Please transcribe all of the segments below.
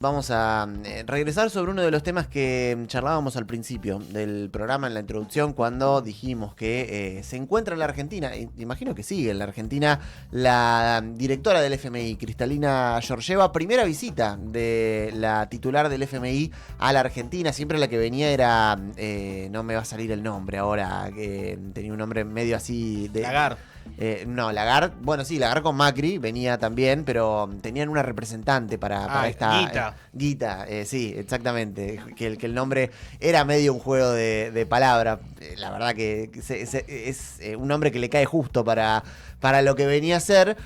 Vamos a regresar sobre uno de los temas que charlábamos al principio del programa, en la introducción, cuando dijimos que se encuentra en la Argentina, imagino que sigue en la Argentina, la directora del FMI, Cristalina Georgieva. Primera visita de la titular del FMI a la Argentina. Siempre la que venía era, no me va a salir el nombre ahora, que tenía un nombre medio así de... Lagarde. No, Lagarde, bueno, sí, Lagarde con Macri venía también, pero tenían una representante para esta... Guita. Guita, sí, exactamente. Que el nombre era medio un juego de palabras. La verdad que es un nombre que le cae justo para lo que venía a ser.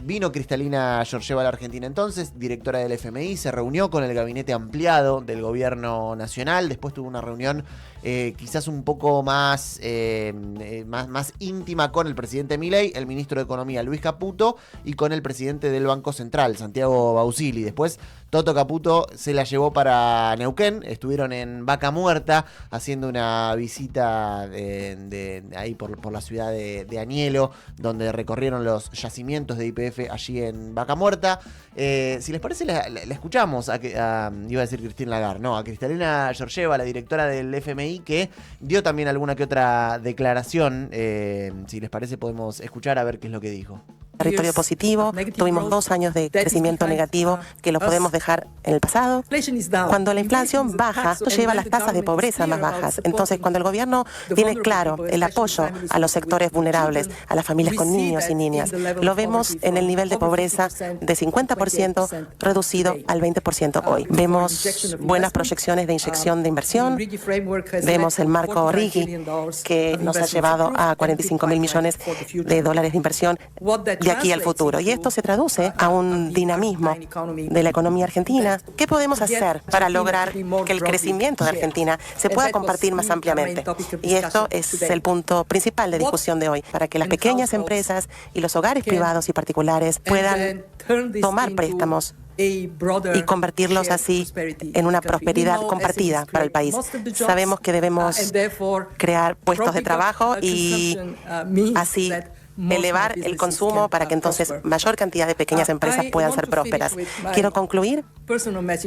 Vino Cristalina Georgieva a la Argentina entonces, directora del FMI, se reunió con el gabinete ampliado del gobierno nacional, después tuvo una reunión quizás un poco más íntima con el presidente Milei, el ministro de Economía Luis Caputo y con el presidente del Banco Central, Santiago Bausili. Después Toto Caputo se la llevó para Neuquén, estuvieron en Vaca Muerta haciendo una visita ahí por la ciudad de Anielo, donde recorrieron los yacimientos de YPF allí en Vaca Muerta. Si les parece, la escuchamos iba a decir Christine Lagarde, no, a Cristalina Georgieva, la directora del FMI, que dio también alguna que otra declaración. Si les parece, podemos escuchar a ver qué es lo que dijo. Territorio positivo, tuvimos 2 años de crecimiento negativo que lo podemos dejar en el pasado. Cuando la inflación baja, esto lleva a las tasas de pobreza más bajas. Entonces, cuando el gobierno tiene claro el apoyo a los sectores vulnerables, a las familias con niños y niñas, lo vemos en el nivel de pobreza de 50% reducido al 20% hoy. Vemos buenas proyecciones de inyección de inversión, vemos el marco RIGI que nos ha llevado a 45.000 millones de dólares de inversión de aquí al futuro. Y esto se traduce a un dinamismo de la economía argentina. ¿Qué podemos hacer para lograr que el crecimiento de Argentina se pueda compartir más ampliamente? Y esto es el punto principal de discusión de hoy, para que las pequeñas empresas y los hogares privados y particulares puedan tomar préstamos y convertirlos así en una prosperidad compartida para el país. Sabemos que debemos crear puestos de trabajo y así elevar el consumo para que entonces mayor cantidad de pequeñas empresas puedan ser prósperas. Quiero concluir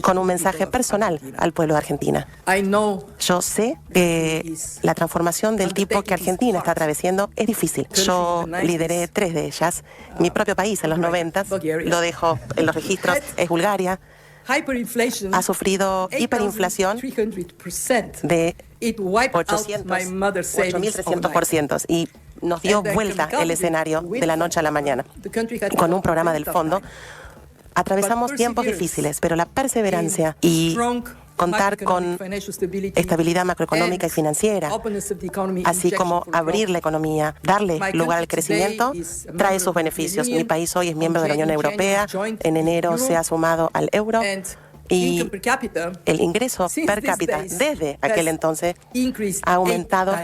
con un mensaje personal al pueblo de Argentina. Yo sé que la transformación del tipo que Argentina está atravesando es difícil. Yo lideré 3 de ellas. Mi propio país en los 90, lo dejo en los registros, es Bulgaria. Ha sufrido hiperinflación de 8.300% y nos dio vuelta el escenario de la noche a la mañana. Con un programa del fondo atravesamos tiempos difíciles, pero la perseverancia y contar con estabilidad macroeconómica y financiera, así como abrir la economía, darle lugar al crecimiento, trae sus beneficios. Mi país hoy es miembro de la Unión Europea, en enero se ha sumado al euro y el ingreso per cápita desde aquel entonces ha aumentado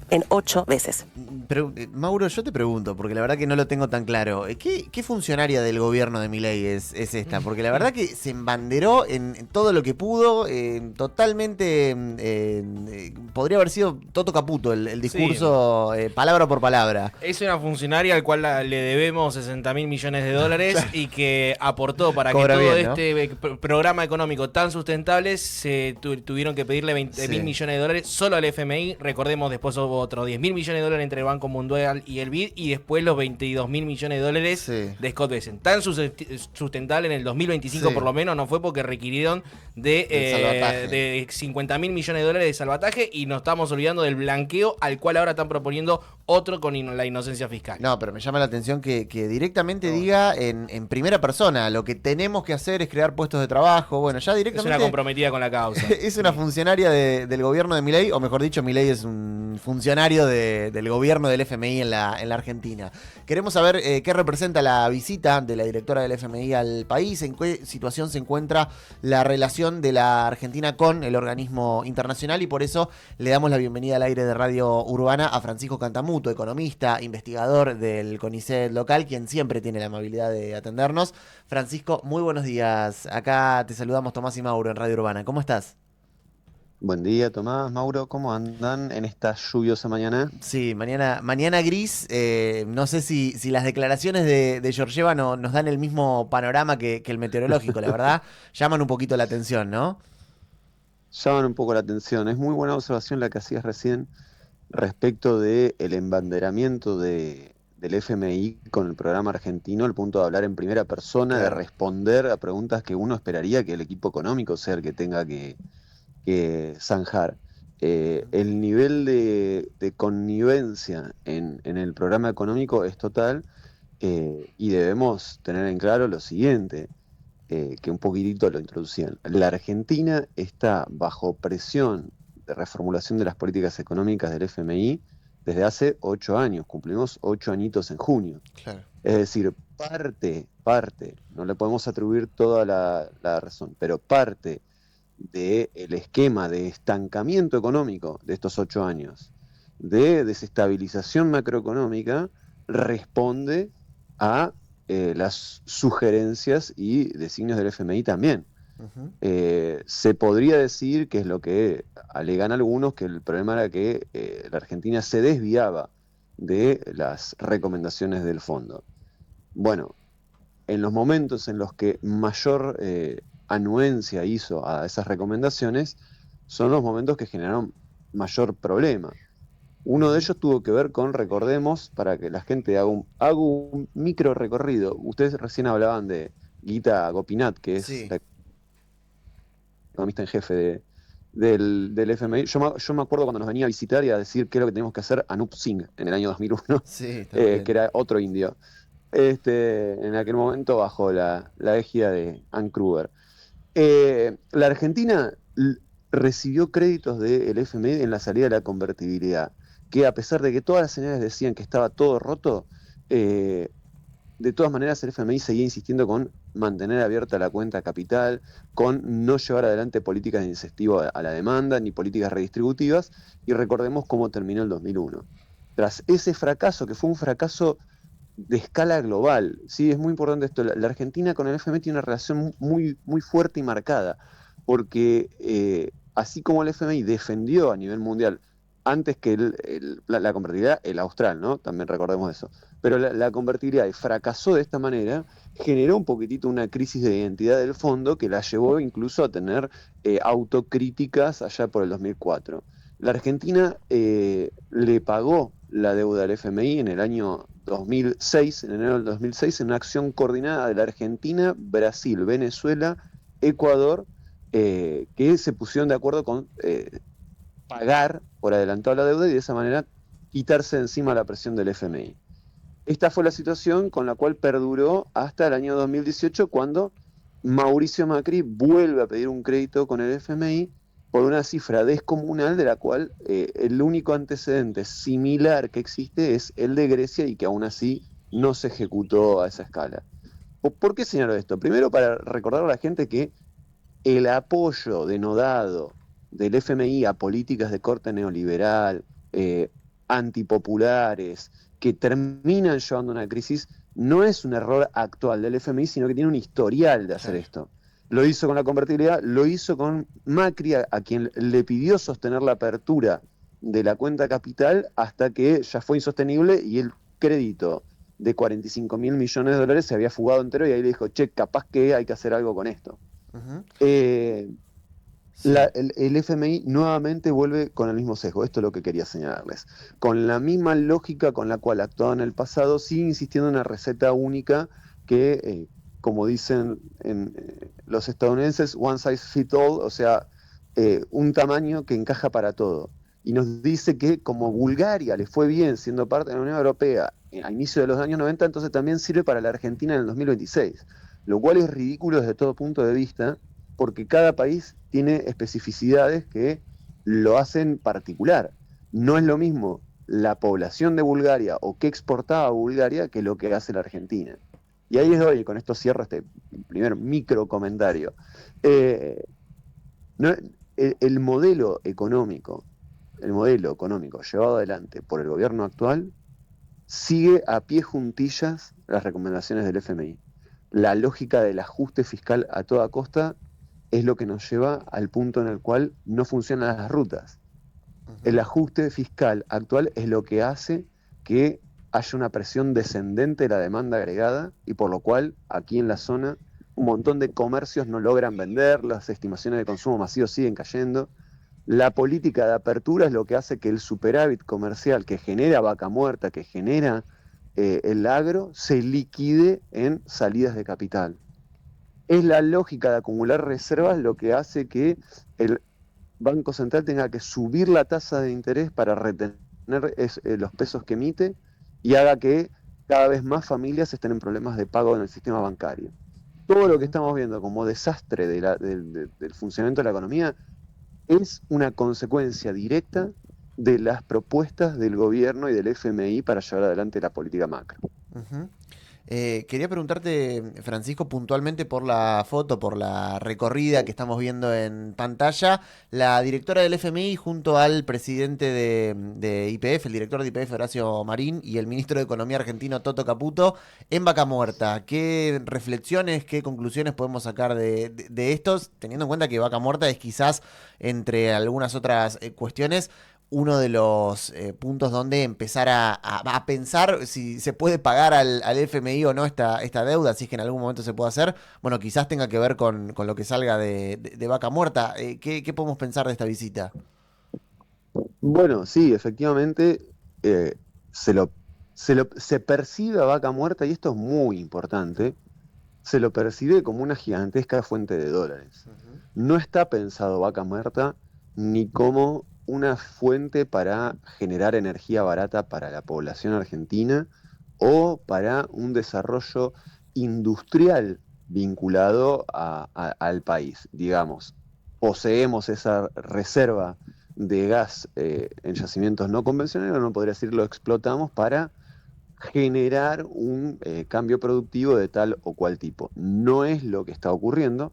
en 8 veces. Pero, Mauro, yo te pregunto, porque la verdad que no lo tengo tan claro. ¿Qué funcionaria del gobierno de Milei es esta? Porque la verdad que se embanderó en todo lo que pudo, totalmente... podría haber sido Toto Caputo el discurso, sí, palabra por palabra. Es una funcionaria al cual le debemos 60.000 millones de dólares y que aportó para Cobra que todo bien, ¿no? Este programa económico tan sustentable se tuvieron que pedirle 20.000 millones de dólares solo al FMI. Recordemos, después hubo otros 10.000 millones de dólares entre el Banco Mundial y el BID, y después los 22.000 millones de dólares de Scott Bessent. Tan sustentable en el 2025 por lo menos no fue, porque requirieron de 50.000 millones de dólares de salvataje, y nos estamos olvidando del blanqueo al cual ahora están proponiendo otro con la inocencia fiscal. No, pero me llama la atención que directamente diga en primera persona: lo que tenemos que hacer es crear puestos de trabajo. Bueno, ya directamente... Es una comprometida con la causa. Es una funcionaria del gobierno de Milei, o mejor dicho, Milei es un funcionario del gobierno del FMI en la Argentina. Queremos saber qué representa la visita de la directora del FMI al país, en qué situación se encuentra la relación de la Argentina con el organismo internacional, y por eso le damos la bienvenida al aire de Radio Urbana a Francisco Cantamuto, economista, investigador del CONICET local, quien siempre tiene la amabilidad de atendernos. Francisco, muy buenos días. Acá te saludamos Tomás y Mauro en Radio Urbana. ¿Cómo estás? Buen día, Tomás, Mauro, ¿cómo andan en esta lluviosa mañana? Sí, mañana gris. No sé si las declaraciones de Georgieva nos dan el mismo panorama que el meteorológico, la verdad. Llaman un poquito la atención, ¿no? Llaman un poco la atención. Es muy buena observación la que hacías recién respecto del embanderamiento del FMI con el programa argentino, el punto de hablar en primera persona, de Claro. responder a preguntas que uno esperaría que el equipo económico sea el que tenga que zanjar. El nivel de connivencia en el programa económico es total, y debemos tener en claro lo siguiente, que un poquitito lo introducían. La Argentina está bajo presión de reformulación de las políticas económicas del FMI desde hace 8 años. Cumplimos 8 añitos en junio. Claro. Es decir, parte, no le podemos atribuir toda la razón, pero parte del esquema de estancamiento económico de estos 8 años, de desestabilización macroeconómica, responde a las sugerencias y designios del FMI también. Ujú. Se podría decir, que es lo que alegan algunos, que el problema era que la Argentina se desviaba de las recomendaciones del fondo. Bueno, en los momentos en los que mayor anuencia hizo a esas recomendaciones, son los momentos que generaron mayor problema. Uno de Ujú. ellos tuvo que ver con, recordemos, para que la gente haga un micro recorrido. Ustedes recién hablaban de Gita Gopinath, que es Sí, la economista en jefe del FMI. Yo me acuerdo cuando nos venía a visitar y a decir qué es lo que tenemos que hacer Anup Singh en el año 2001, sí, que también. era otro indio. En aquel momento bajo la égida de Ann Kruger. La Argentina recibió créditos del FMI en la salida de la convertibilidad, que a pesar de que todas las señales decían que estaba todo roto, eh, de todas maneras el FMI seguía insistiendo con mantener abierta la cuenta capital, con no llevar adelante políticas de incentivo a la demanda ni políticas redistributivas, y recordemos cómo terminó el 2001. Tras ese fracaso, que fue un fracaso de escala global. Sí, es muy importante esto. La Argentina con el FMI tiene una relación muy, muy fuerte y marcada, porque así como el FMI defendió a nivel mundial, antes que la convertibilidad, el austral, ¿no? También recordemos eso. Pero la convertibilidad fracasó de esta manera, generó un poquitito una crisis de identidad del fondo que la llevó incluso a tener autocríticas allá por el 2004. La Argentina le pagó la deuda al FMI en el año 2006, en enero del 2006, en una acción coordinada de la Argentina, Brasil, Venezuela, Ecuador, que se pusieron de acuerdo con pagar por adelantado la deuda y de esa manera quitarse de encima la presión del FMI. Esta fue la situación con la cual perduró hasta el año 2018, cuando Mauricio Macri vuelve a pedir un crédito con el FMI por una cifra descomunal, de la cual el único antecedente similar que existe es el de Grecia, y que aún así no se ejecutó a esa escala. ¿Por qué señalo esto? Primero, para recordar a la gente que el apoyo denodado del FMI a políticas de corte neoliberal, antipopulares, que terminan llevando a una crisis, no es un error actual del FMI, sino que tiene un historial de hacer Claro. esto. Lo hizo con la convertibilidad, lo hizo con Macri, a quien le pidió sostener la apertura de la cuenta capital hasta que ya fue insostenible y el crédito de 45.000 millones de dólares se había fugado entero, y ahí le dijo, che, capaz que hay que hacer algo con esto. Ujú. Eh, Sí. el FMI nuevamente vuelve con el mismo sesgo. Esto es lo que quería señalarles. Con la misma lógica con la cual actuaba en el pasado, sigue insistiendo en una receta única que, como dicen los estadounidenses, one size fits all, o sea, un tamaño que encaja para todo. Y nos dice que como Bulgaria le fue bien siendo parte de la Unión Europea a inicio de los años 90, entonces también sirve para la Argentina en el 2026, lo cual es ridículo desde todo punto de vista, porque cada país tiene especificidades que lo hacen particular. No es lo mismo la población de Bulgaria o qué exportaba Bulgaria que lo que hace la Argentina. Y ahí es donde, con esto cierro este primer micro comentario. Eh, no, el el modelo económico llevado adelante por el gobierno actual sigue a pie juntillas las recomendaciones del FMI. La lógica del ajuste fiscal a toda costa es lo que nos lleva al punto en el cual no funcionan las rutas. El ajuste fiscal actual es lo que hace que haya una presión descendente de la demanda agregada y por lo cual aquí en la zona un montón de comercios no logran vender, las estimaciones de consumo masivo siguen cayendo. La política de apertura es lo que hace que el superávit comercial que genera Vaca Muerta, que genera el agro, se liquide en salidas de capital. Es la lógica de acumular reservas lo que hace que el Banco Central tenga que subir la tasa de interés para retener los pesos que emite y haga que cada vez más familias estén en problemas de pago en el sistema bancario. Todo lo que estamos viendo como desastre del funcionamiento de la economía es una consecuencia directa de las propuestas del gobierno y del FMI para llevar adelante la política macro. Quería preguntarte, Francisco, puntualmente por la foto, por la recorrida que estamos viendo en pantalla, la directora del FMI junto al presidente de YPF, el director de YPF, Horacio Marín, y el ministro de Economía argentino, Toto Caputo, en Vaca Muerta. ¿Qué reflexiones, qué conclusiones podemos sacar de estos, teniendo en cuenta que Vaca Muerta es quizás, entre algunas otras cuestiones, uno de los puntos donde empezar a pensar si se puede pagar al FMI o no esta deuda, si es que en algún momento se puede hacer? Bueno, quizás tenga que ver con lo que salga de Vaca Muerta. ¿Qué podemos pensar de esta visita? Bueno, sí, efectivamente se percibe a Vaca Muerta, y esto es muy importante, se lo percibe como una gigantesca fuente de dólares. No está pensado Vaca Muerta ni como una fuente para generar energía barata para la población argentina o para un desarrollo industrial vinculado al país. Digamos, poseemos esa reserva de gas en yacimientos no convencionales, no podría decir lo explotamos para generar un cambio productivo de tal o cual tipo. No es lo que está ocurriendo,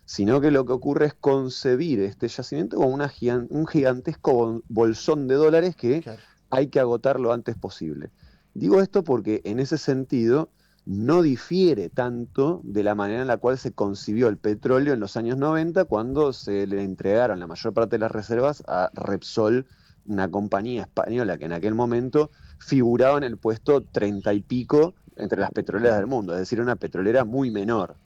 sino que lo que ocurre es concebir este yacimiento como un gigantesco bolsón de dólares que hay que agotar lo antes posible. Digo esto porque en ese sentido no difiere tanto de la manera en la cual se concibió el petróleo en los años 90, cuando se le entregaron la mayor parte de las reservas a Repsol, una compañía española que en aquel momento figuraba en el puesto 30 y pico entre las petroleras del mundo, es decir, una petrolera muy menor.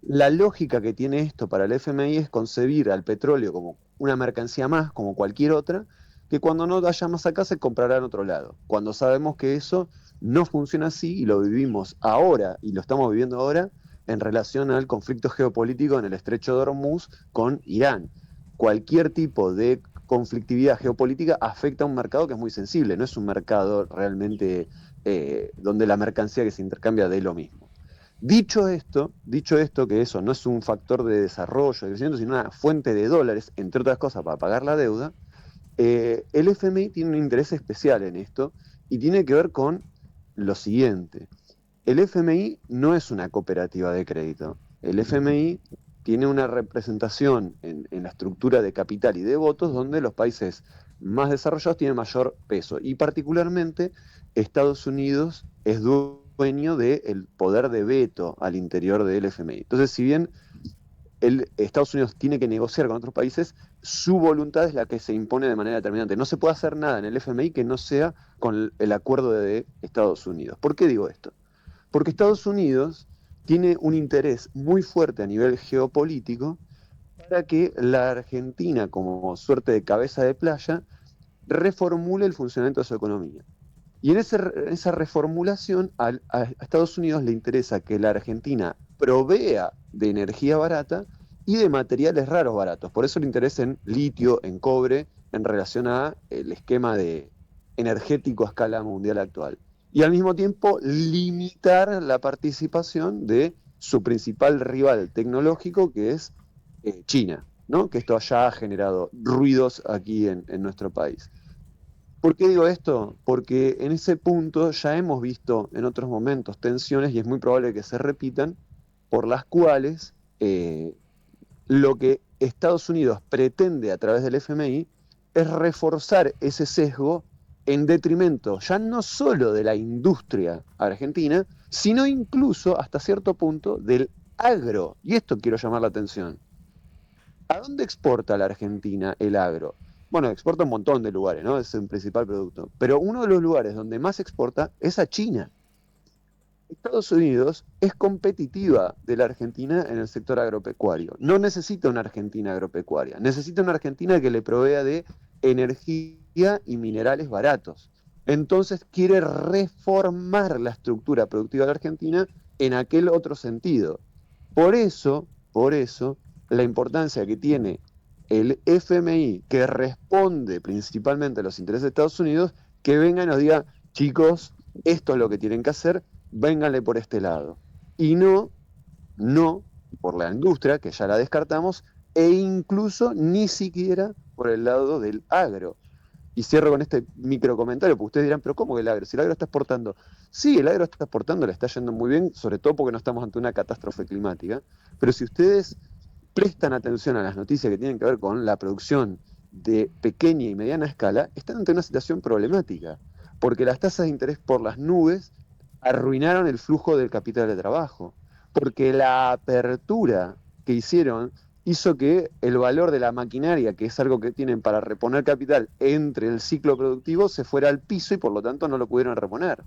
La lógica que tiene esto para el FMI es concebir al petróleo como una mercancía más, como cualquier otra, que cuando no haya más acá se comprará en otro lado. Cuando sabemos que eso no funciona así y lo vivimos ahora, y lo estamos viviendo ahora, en relación al conflicto geopolítico en el estrecho de Hormuz con Irán. Cualquier tipo de conflictividad geopolítica afecta a un mercado que es muy sensible, no es un mercado realmente donde la mercancía que se intercambia dé lo mismo. Dicho esto, que eso no es un factor de desarrollo, de crecimiento, sino una fuente de dólares, entre otras cosas, para pagar la deuda, el FMI tiene un interés especial en esto y tiene que ver con lo siguiente. El FMI no es una cooperativa de crédito. El FMI tiene una representación en la estructura de capital y de votos donde los países más desarrollados tienen mayor peso. Y particularmente Estados Unidos es dueño del poder de veto al interior del FMI. Entonces, si bien Estados Unidos tiene que negociar con otros países, su voluntad es la que se impone de manera determinante. No se puede hacer nada en el FMI que no sea con el acuerdo de Estados Unidos. ¿Por qué digo esto? Porque Estados Unidos tiene un interés muy fuerte a nivel geopolítico para que la Argentina, como suerte de cabeza de playa, reformule el funcionamiento de su economía. Y en esa reformulación a Estados Unidos le interesa que la Argentina provea de energía barata y de materiales raros baratos. Por eso el interés en litio, en cobre, en relación a el esquema energético a escala mundial actual. Y al mismo tiempo limitar la participación de su principal rival tecnológico, que es China, ¿no? Que esto ya ha generado ruidos aquí en nuestro país. ¿Por qué digo esto? Porque en ese punto ya hemos visto en otros momentos tensiones, y es muy probable que se repitan, por las cuales lo que Estados Unidos pretende a través del FMI es reforzar ese sesgo en detrimento ya no solo de la industria argentina, sino incluso hasta cierto punto del agro. Y esto quiero llamar la atención. ¿A dónde exporta la Argentina el agro? Bueno, exporta a un montón de lugares, ¿no? Es el principal producto. Pero uno de los lugares donde más exporta es a China. Estados Unidos es competitiva de la Argentina en el sector agropecuario. No necesita una Argentina agropecuaria, necesita una Argentina que le provea de energía y minerales baratos. Entonces quiere reformar la estructura productiva de la Argentina en aquel otro sentido. Por eso, la importancia que tiene el FMI, que responde principalmente a los intereses de Estados Unidos, que venga y nos diga, chicos, esto es lo que tienen que hacer, vénganle por este lado. Y no por la industria, que ya la descartamos, e incluso ni siquiera por el lado del agro. Y cierro con este micro comentario, porque ustedes dirán, pero ¿cómo que el agro? Si el agro está exportando. Sí, el agro está exportando, le está yendo muy bien, sobre todo porque no estamos ante una catástrofe climática. Pero si ustedes prestan atención a las noticias que tienen que ver con la producción de pequeña y mediana escala, están ante una situación problemática, porque las tasas de interés por las nubes arruinaron el flujo del capital de trabajo, porque la apertura que hicieron hizo que el valor de la maquinaria, que es algo que tienen para reponer capital entre el ciclo productivo, se fuera al piso y por lo tanto no lo pudieron reponer.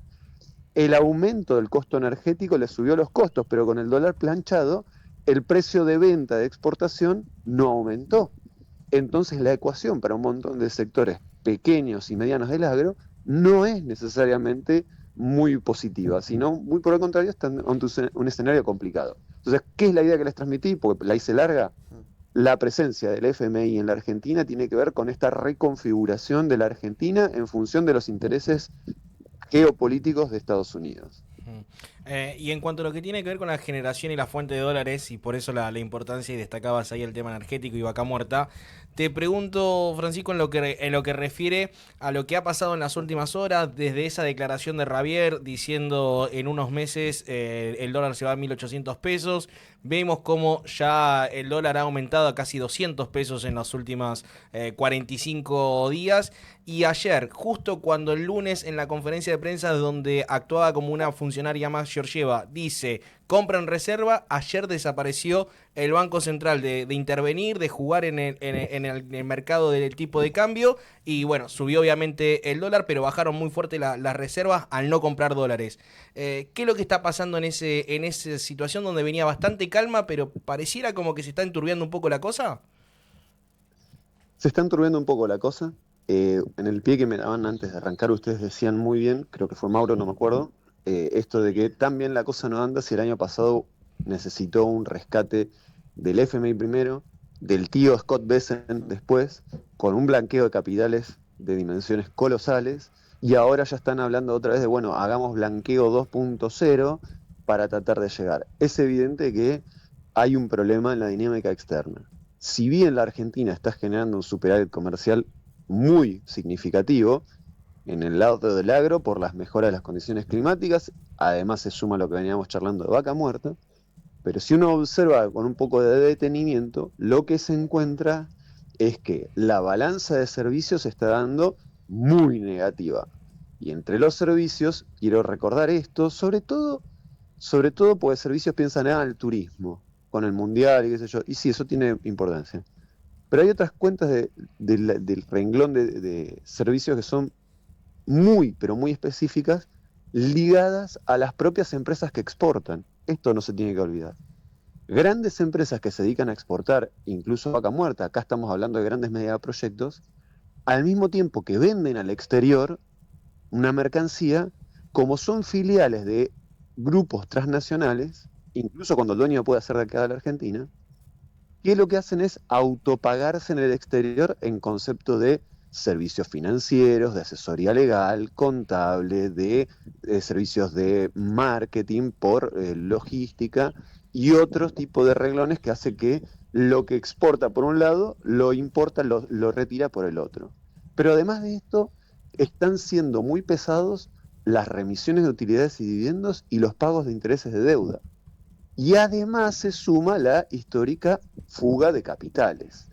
El aumento del costo energético les subió los costos, pero con el dólar planchado, el precio de venta de exportación no aumentó. Entonces la ecuación para un montón de sectores pequeños y medianos del agro no es necesariamente muy positiva, sino muy por el contrario, están ante un escenario complicado. Entonces, ¿qué es la idea que les transmití? Porque la hice larga. La presencia del FMI en la Argentina tiene que ver con esta reconfiguración de la Argentina en función de los intereses geopolíticos de Estados Unidos. Y en cuanto a lo que tiene que ver con la generación y la fuente de dólares, y por eso la importancia, y destacabas ahí el tema energético y vaca muerta, te pregunto, Francisco, en lo que refiere a lo que ha pasado en las últimas horas, desde esa declaración de Javier diciendo en unos meses el dólar se va a 1.800 pesos, vemos como ya el dólar ha aumentado a casi 200 pesos en los últimos 45 días, y ayer, justo cuando el lunes en la conferencia de prensa donde actuaba como una funcionaria más Georgieva, dice, compra en reserva, ayer desapareció el Banco Central de intervenir, de jugar en el mercado del tipo de cambio, y bueno, subió obviamente el dólar, pero bajaron muy fuerte las reservas al no comprar dólares. ¿Qué es lo que está pasando en esa situación donde venía bastante calma, pero pareciera como que se está enturbiando un poco la cosa? Se está enturbiando un poco la cosa. En el pie que me daban antes de arrancar, ustedes decían muy bien, creo que fue Mauro, no me acuerdo, esto de que tan bien la cosa no anda si el año pasado necesitó un rescate del FMI primero, del tío Scott Bessent después, con un blanqueo de capitales de dimensiones colosales, y ahora ya están hablando otra vez de, bueno, hagamos blanqueo 2.0 para tratar de llegar. Es evidente que hay un problema en la dinámica externa. Si bien la Argentina está generando un superávit comercial muy significativo, en el lado del agro por las mejoras de las condiciones climáticas, además se suma lo que veníamos charlando de vaca muerta, pero si uno observa con un poco de detenimiento, lo que se encuentra es que la balanza de servicios se está dando muy negativa. Y entre los servicios, quiero recordar esto, sobre todo porque servicios piensan en el turismo, con el mundial y qué sé yo, y sí, eso tiene importancia. Pero hay otras cuentas del renglón de servicios que son muy, pero muy específicas, ligadas a las propias empresas que exportan. Esto no se tiene que olvidar. Grandes empresas que se dedican a exportar, incluso vaca muerta, acá estamos hablando de grandes megaproyectos, al mismo tiempo que venden al exterior una mercancía, como son filiales de grupos transnacionales, incluso cuando el dueño puede ser de acá de la Argentina, que lo que hacen es autopagarse en el exterior en concepto de servicios financieros, de asesoría legal, contable, de servicios de marketing por logística y otros tipos de reglones que hace que lo que exporta por un lado, lo importa, lo retira por el otro. Pero además de esto, están siendo muy pesados las remisiones de utilidades y dividendos y los pagos de intereses de deuda. Y además se suma la histórica fuga de capitales.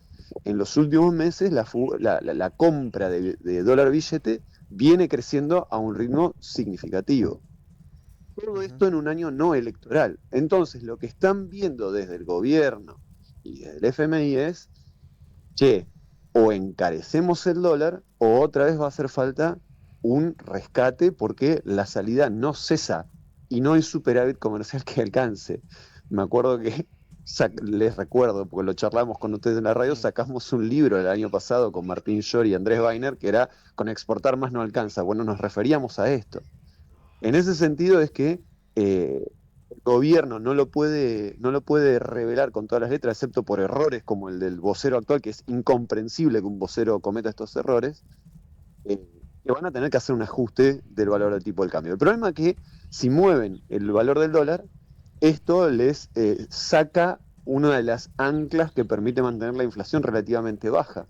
En los últimos meses la compra de dólar billete viene creciendo a un ritmo significativo. Todo esto en un año no electoral. Entonces, lo que están viendo desde el gobierno y desde el FMI es, che, o encarecemos el dólar o otra vez va a hacer falta un rescate porque la salida no cesa y no hay superávit comercial que alcance. Me acuerdo que, les recuerdo, porque lo charlamos con ustedes en la radio, sacamos un libro el año pasado con Martín Shor y Andrés Weiner que era "Con exportar más no alcanza". Bueno, nos referíamos a esto. En ese sentido es que el gobierno no lo puede revelar con todas las letras, excepto por errores como el del vocero actual, que es incomprensible que un vocero cometa estos errores, que van a tener que hacer un ajuste del valor del tipo de cambio. El problema es que si mueven el valor del dólar, esto les saca una de las anclas que permite mantener la inflación relativamente baja.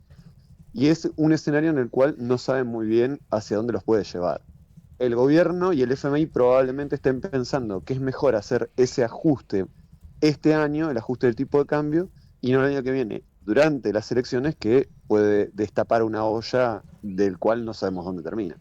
Y es un escenario en el cual no saben muy bien hacia dónde los puede llevar. El gobierno y el FMI probablemente estén pensando que es mejor hacer ese ajuste este año, el ajuste del tipo de cambio, y no el año que viene, durante las elecciones, que puede destapar una olla del cual no sabemos dónde termina.